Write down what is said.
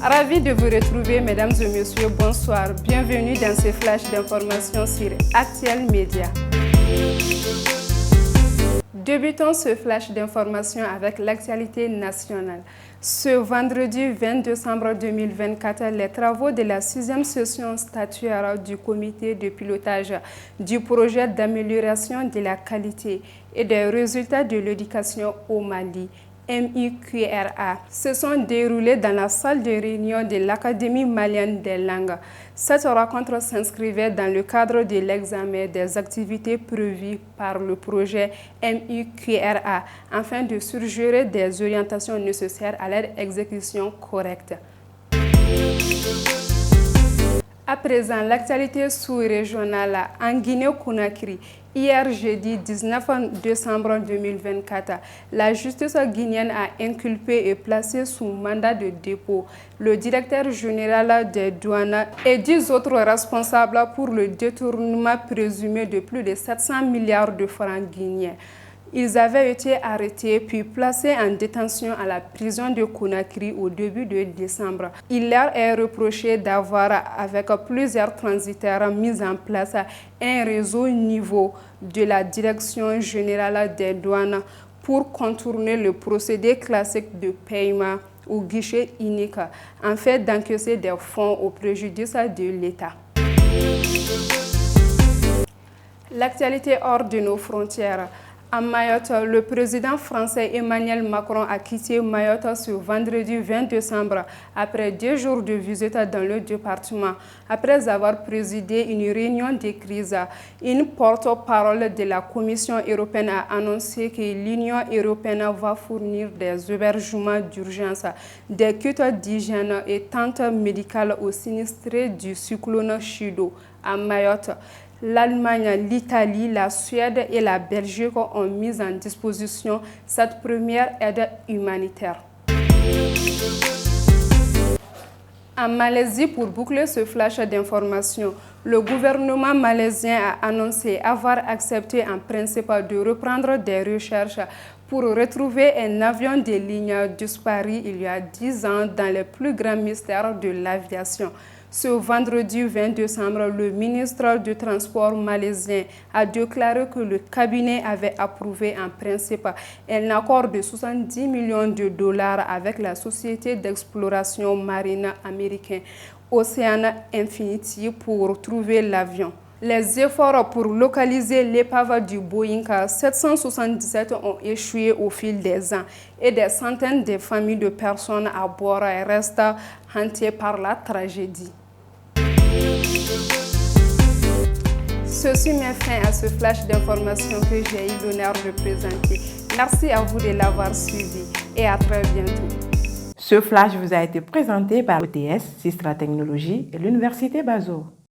Ravi de vous retrouver, mesdames et messieurs, bonsoir. Bienvenue dans ce flash d'information sur Actuel Média. Débutons ce flash d'information avec l'actualité nationale. Ce vendredi 20 décembre 2024, les travaux de la 6e session statuaire du comité de pilotage du projet d'amélioration de la qualité et des résultats de l'éducation au Mali, MIQRA, se sont déroulés dans la salle de réunion de l'Académie malienne des langues. Cette rencontre s'inscrivait dans le cadre de l'examen des activités prévues par le projet MIQRA afin de suggérer des orientations nécessaires à leur exécution correcte. À présent, l'actualité sous-régionale en Guinée-Conakry. Hier, jeudi 19 décembre 2024, la justice guinéenne a inculpé et placé sous mandat de dépôt le directeur général des douanes et 10 autres responsables pour le détournement présumé de plus de 700 milliards de francs guinéens. Ils avaient été arrêtés puis placés en détention à la prison de Conakry au début de décembre. Il leur est reproché d'avoir, avec plusieurs transitaires, mis en place un réseau niveau de la Direction générale des douanes pour contourner le procédé classique de paiement ou guichet unique, en fait d'encaisser des fonds au préjudice de l'État. L'actualité hors de nos frontières. À Mayotte, le président français Emmanuel Macron a quitté Mayotte ce vendredi 20 décembre après 2 jours de visite dans le département. Après avoir présidé une réunion de crise, une porte-parole de la Commission européenne a annoncé que l'Union européenne va fournir des hébergements d'urgence, des kits d'hygiène et tentes médicales aux sinistrés du cyclone Chido à Mayotte. L'Allemagne, l'Italie, la Suède et la Belgique ont mis en disposition cette première aide humanitaire. En Malaisie, pour boucler ce flash d'information, le gouvernement malaisien a annoncé avoir accepté en principe de reprendre des recherches pour retrouver un avion de ligne disparu il y a 10 ans dans les plus grands mystères de l'aviation. Ce vendredi 20 décembre, le ministre du Transport malaisien a déclaré que le cabinet avait approuvé en principe un accord de 70 millions de dollars avec la société d'exploration marine américaine Ocean Infinity pour trouver l'avion. Les efforts pour localiser l'épave du Boeing 777 ont échoué au fil des ans et des centaines de familles de personnes à bord restent hantées par la tragédie. Ceci met fin à ce flash d'information que j'ai eu l'honneur de présenter. Merci à vous de l'avoir suivi et à très bientôt. Ce flash vous a été présenté par l'ETS, Sistra Technologies et l'Université Bazo.